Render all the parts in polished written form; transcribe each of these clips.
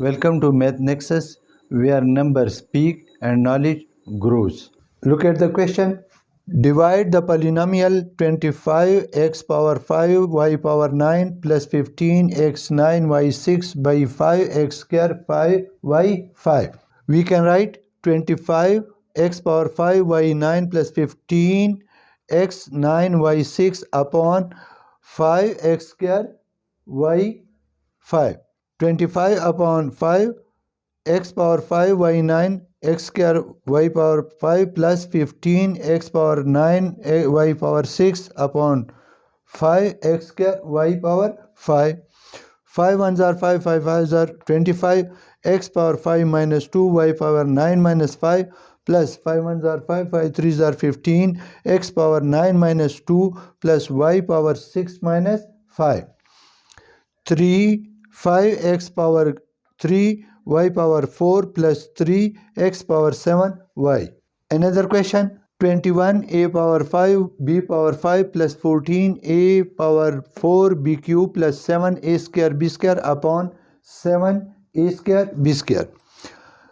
Welcome to Math Nexus, where numbers speak and knowledge grows. Look at the question. Divide the polynomial 25x power 5 y power 9 plus 15x 9 y 6 by 5x square 5 y 5. We can write 25x power 5 y 9 plus 15x 9 y 6 upon 5x square y 5. 25 upon 5 x power 5 y 9 x square y power 5 plus 15 x power 9 y power 6 upon 5 x square y power 5. 5 ones are 5, 5 5s are 25, x power 5 minus 2 y power 9 minus 5 plus 5 ones are 5, 5 3s are 15, x power 9 minus 2 plus y power 6 minus 5. 3 5x power 3 y power 4 plus 3 x power 7 y. Another question. 21 a power 5 b power 5 plus 14 a power 4 b cube plus 7 a square b square upon 7 a square b square.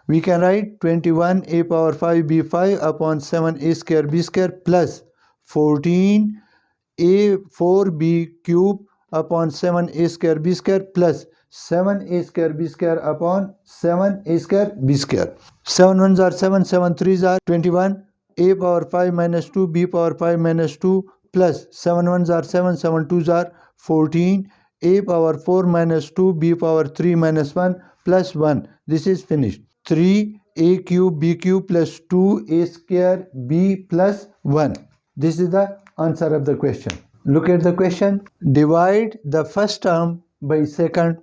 We can write 21 a power 5 b 5 upon 7 a square b square plus 14 a 4 b cube upon 7 a square b square plus 7 a square b square upon 7 a square b square. 7 ones are 7, 7 threes are 21, a power 5 minus 2 b power 5 minus 2 plus 7 ones are 7, 7 twos are 14, a power 4 minus 2 b power 3 minus 1 plus 1. This is finished. 3 a cube b cube plus 2 a square b plus 1. This is the answer of the question. Look at the question. Divide the first term by second.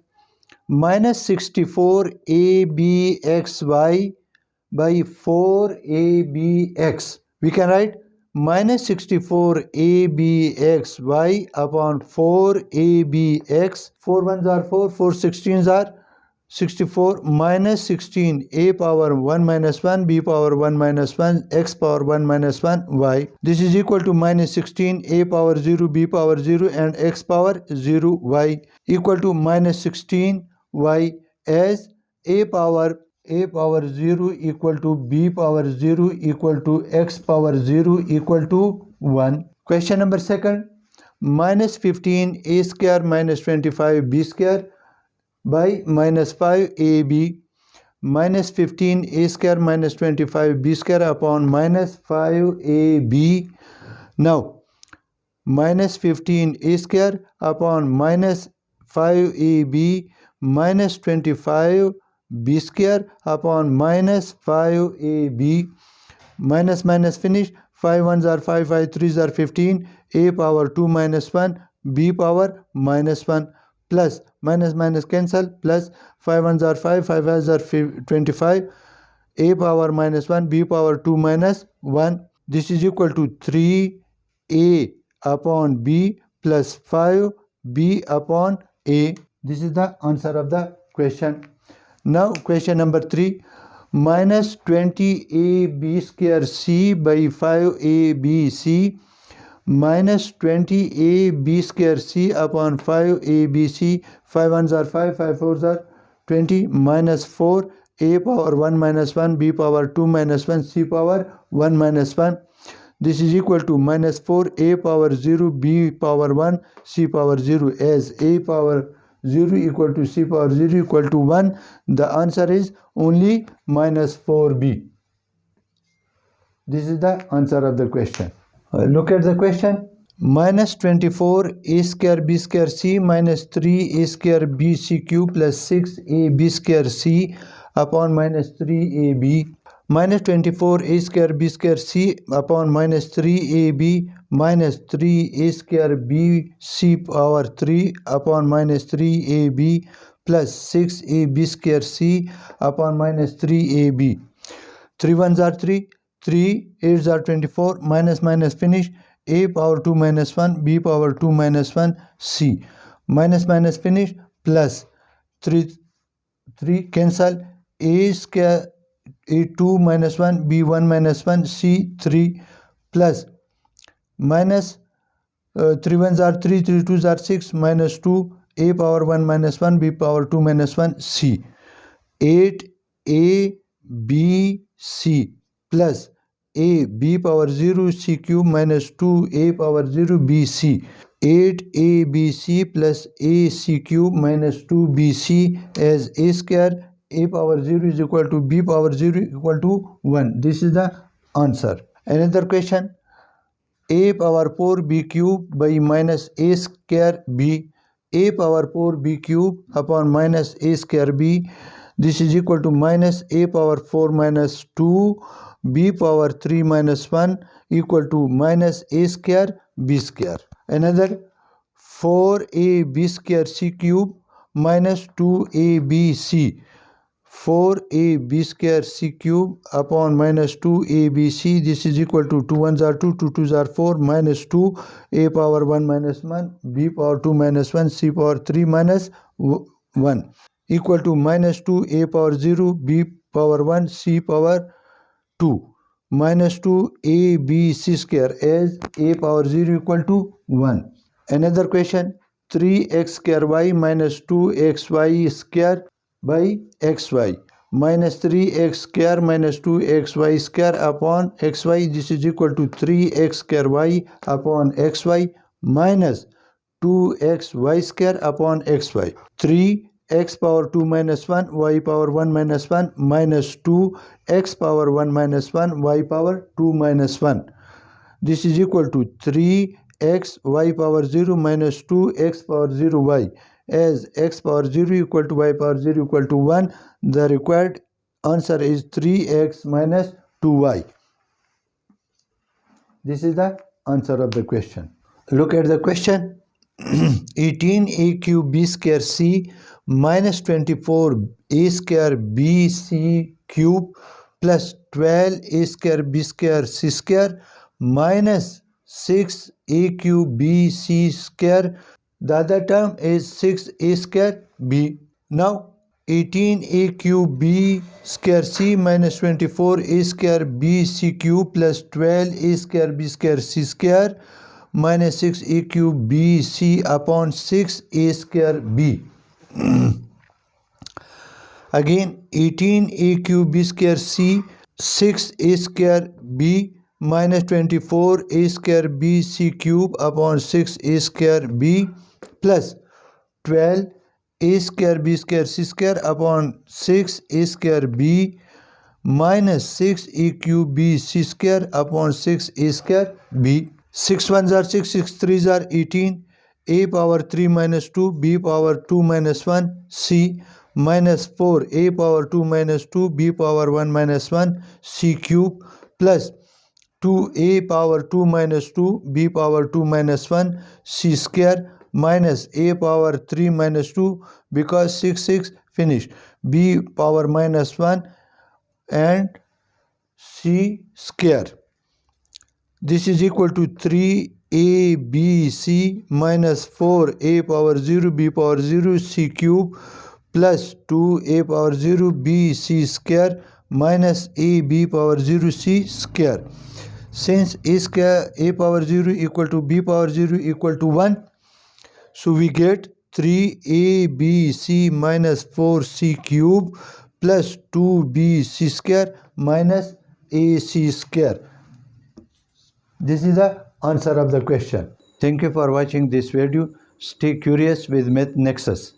Minus 64 abxy by 4abx. We can write minus 64 abxy upon 4abx. 4 ones are 4, 4 16s are 64 minus 16 a power 1 minus 1 b power 1 minus 1 x power 1 minus 1 y. This is equal to minus 16 a power 0 b power 0 and x power 0 y equal to minus 16 y as a power 0 equal to b power 0 equal to x power 0 equal to 1. Question number second. Minus 15 a square minus 25 b square by minus 5ab minus 15 a square minus 25 b square upon minus 5ab. Now minus 15 a square upon minus 5ab minus 25 b square upon minus 5ab. Minus minus finish. 5 ones are 5, 5 3s are 15, a power 2 minus 1 b power minus 1 plus minus minus cancel plus 5 ones are 5, 5 5s are 25, a power minus 1 b power 2 minus 1. This is equal to 3a upon b plus 5b upon a. This is the answer of the question. Now question number 3. Minus 20ab square c by 5abc minus 20ab square c upon 5abc. 5 ones are 5, 5 fours are 20 minus 4 a power 1 minus 1 b power 2 minus 1 c power 1 minus 1. This is equal to minus 4 a power 0 b power 1 c power 0 as a power 0 equal to c power 0 equal to 1. The answer is only minus 4b. This is the answer of the question. Look at the question. Minus 24 a square b square c minus 3 a square b c cube plus 6 a b square c upon minus 3 a b. Minus 24 a square b square c upon minus 3 a b minus 3 a square b c power 3 upon minus 3 a b plus 6 a b square c upon minus 3 a b. 3 ones are 3, 3 8s are 24, minus minus finish. A power 2 minus 1 b power 2 minus 1 c minus minus finish plus 3 cancel. A square a 2 minus 1 b 1 minus 1 c 3 plus minus 3 ones are 3, 3 twos are 6 minus 2 a power 1 minus 1 b power 2 minus 1 c. 8abc plus a b power 0 c cube minus 2a power 0 bc. 8abc plus ac cube minus 2bc as a square a power 0 is equal to b power 0 equal to 1. This is the answer. Another question. A power 4 b cube by minus a square b. A power 4 b cube upon minus a square b. This is equal to minus a power 4 minus 2 b power 3 minus 1 equal to minus a square b square. Another 4ab square c cube minus 2abc. 4ab square c cube upon minus 2abc. This is equal to 2 1s are 2, 2 2s are 4, minus 2 a power 1 minus 1 b power 2 minus 1 c power 3 minus 1 equal to minus 2 a power 0 b power 1 c power 2 minus 2 abc square as a power 0 equal to 1. Another question. 3x square y minus 2xy square by xy minus 3x square minus 2xy square upon xy. This is equal to 3x square y upon xy minus 2xy square upon xy. 3x power 2 minus 1 y power 1 minus 1 minus 2x power 1 minus 1 y power 2 minus 1. This is equal to 3x y power 0 minus 2x power 0 y as x power 0 equal to y power 0 equal to 1. The required answer is 3x minus 2y. This is the answer of the question. Look at the question. 18a cube b square c minus 24a square b c cube plus 12a square b square c square minus 6a cube b c square. The other term is 6a square b. Now 18a cube b square c minus 24a square b c cube plus 12a square b square c square minus 6a cube b c upon 6a square b. Again 18a cube b square c 6a square b minus 24a square b c cube upon 6a square b plus 12a square b square c square upon 6a square b minus 6a cube b c square upon 6a square b. 6 1s are 6, 6 3s are 18, a power 3 minus 2, b power 2 minus 1, c minus 4, a power 2 minus 2, b power 1 minus 1, c cube plus 2a power 2 minus 2, b power 2 minus 1, c square minus a power 3 minus 2 because 6 6 finished, b power minus 1 and c square. This is equal to 3abc minus 4a power 0 b power 0 c cube plus 2a power 0 b c square minus a b power 0 c square. Since a square a power 0 equal to b power 0 equal to 1, so we get 3abc minus 4c cube plus 2bc square minus ac square. This is the answer of the question. Thank you for watching this video. Stay curious with Math Nexus.